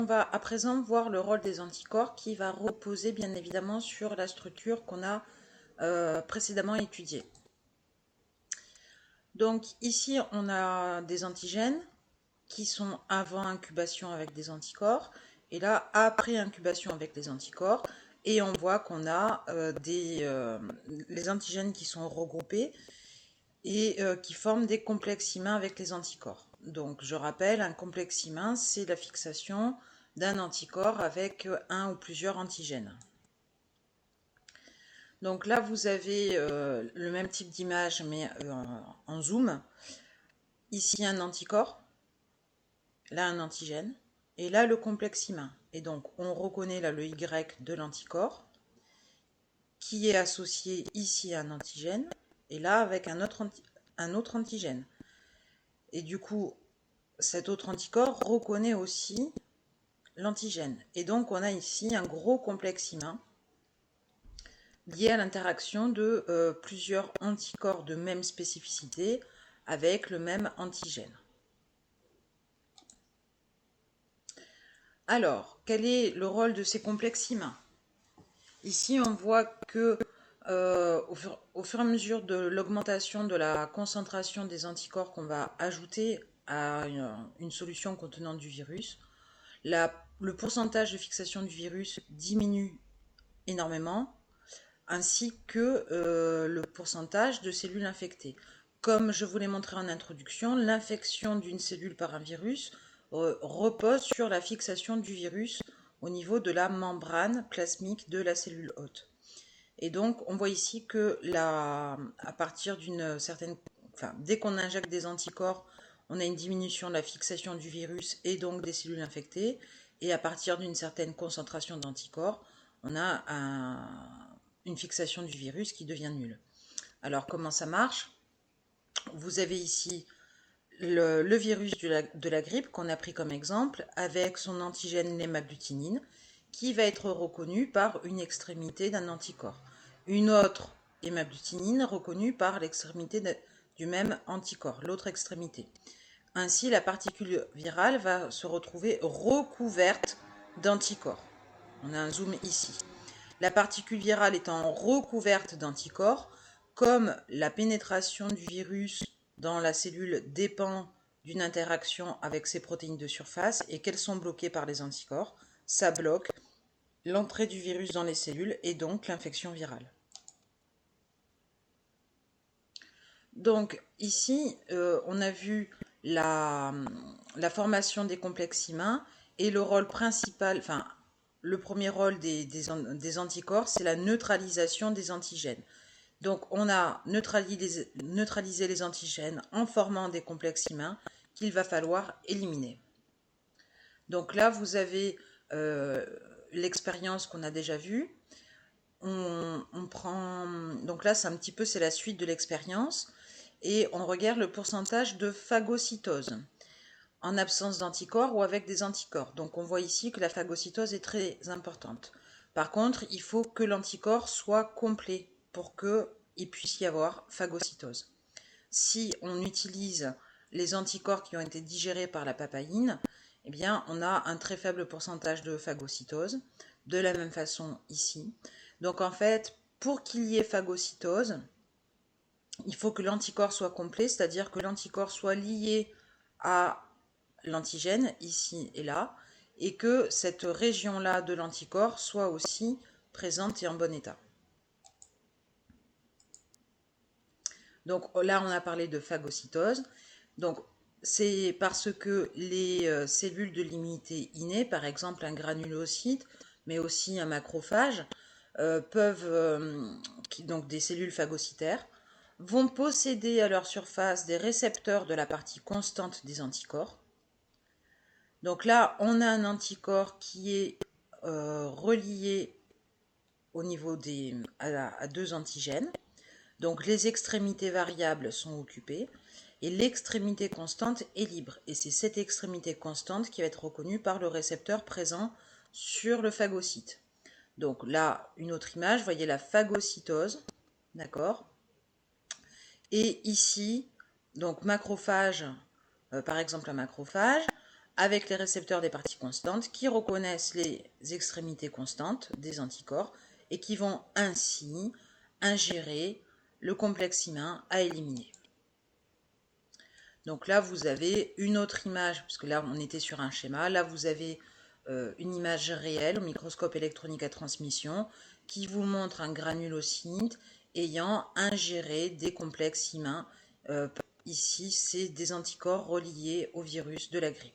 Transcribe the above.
On va à présent voir le rôle des anticorps qui va reposer bien évidemment sur la structure qu'on a précédemment étudiée. Donc ici on a des antigènes qui sont avant incubation avec des anticorps et là après incubation avec les anticorps, et on voit qu'on a les antigènes qui sont regroupés et qui forment des complexes immuns avec les anticorps. Donc je rappelle, un complexe immun, c'est la fixation d'un anticorps avec un ou plusieurs antigènes. Donc là, vous avez le même type d'image, mais en zoom. Ici, un anticorps, là, un antigène, et là, le complexe immun. Et donc, on reconnaît là le Y de l'anticorps, qui est associé ici à un antigène, et là, avec un autre antigène. Et du coup, cet autre anticorps reconnaît aussi l'antigène. Et donc, on a ici un gros complexe immun lié à l'interaction de plusieurs anticorps de même spécificité avec le même antigène. Alors, quel est le rôle de ces complexes immuns? Ici, on voit que au fur et à mesure de l'augmentation de la concentration des anticorps qu'on va ajouter à une solution contenant du virus, le pourcentage de fixation du virus diminue énormément, ainsi que le pourcentage de cellules infectées. Comme je vous l'ai montré en introduction, l'infection d'une cellule par un virus repose sur la fixation du virus au niveau de la membrane plasmique de la cellule hôte. Et donc, on voit ici que à partir d'une certaine... Enfin, dès qu'on injecte des anticorps, on a une diminution de la fixation du virus et donc des cellules infectées. Et à partir d'une certaine concentration d'anticorps, on a une fixation du virus qui devient nulle. Alors, comment ça marche? Vous avez ici le virus de la grippe qu'on a pris comme exemple avec son antigène l'hémagglutinine qui va être reconnu par une extrémité d'un anticorps. Une autre hémagglutinine reconnue par l'extrémité du même anticorps, l'autre extrémité. Ainsi, la particule virale va se retrouver recouverte d'anticorps. On a un zoom ici. La particule virale étant recouverte d'anticorps, comme la pénétration du virus dans la cellule dépend d'une interaction avec ses protéines de surface et qu'elles sont bloquées par les anticorps, ça bloque l'entrée du virus dans les cellules et donc l'infection virale. Donc ici, on a vu la formation des complexes immuns et le rôle principal, enfin le premier rôle des anticorps, c'est la neutralisation des antigènes. Donc on a neutralisé les antigènes en formant des complexes immuns qu'il va falloir éliminer. Donc là, vous avez l'expérience qu'on a déjà vue. On prend... Donc là, c'est la suite de l'expérience. Et on regarde le pourcentage de phagocytose en absence d'anticorps ou avec des anticorps. Donc on voit ici que la phagocytose est très importante. Par contre, il faut que l'anticorps soit complet pour qu'il puisse y avoir phagocytose. Si on utilise les anticorps qui ont été digérés par la papaïne, eh bien, on a un très faible pourcentage de phagocytose. De la même façon ici. Donc en fait, pour qu'il y ait phagocytose, il faut que l'anticorps soit complet, c'est-à-dire que l'anticorps soit lié à l'antigène, ici et là, et que cette région-là de l'anticorps soit aussi présente et en bon état. Donc là, on a parlé de phagocytose. Donc c'est parce que les cellules de l'immunité innée, par exemple un granulocyte, mais aussi un macrophage, donc des cellules phagocytaires, vont posséder à leur surface des récepteurs de la partie constante des anticorps. Donc là, on a un anticorps qui est relié au niveau à deux antigènes. Donc les extrémités variables sont occupées et l'extrémité constante est libre. Et c'est cette extrémité constante qui va être reconnue par le récepteur présent sur le phagocyte. Donc là, une autre image, vous voyez la phagocytose, d'accord? Et ici, donc macrophage, par exemple un macrophage, avec les récepteurs des parties constantes qui reconnaissent les extrémités constantes des anticorps et qui vont ainsi ingérer le complexe IMA à éliminer. Donc là, vous avez une autre image, puisque là, on était sur un schéma. Là, vous avez une image réelle au microscope électronique à transmission qui vous montre un granulocyte ayant ingéré des complexes IMA. Ici, c'est des anticorps reliés au virus de la grippe.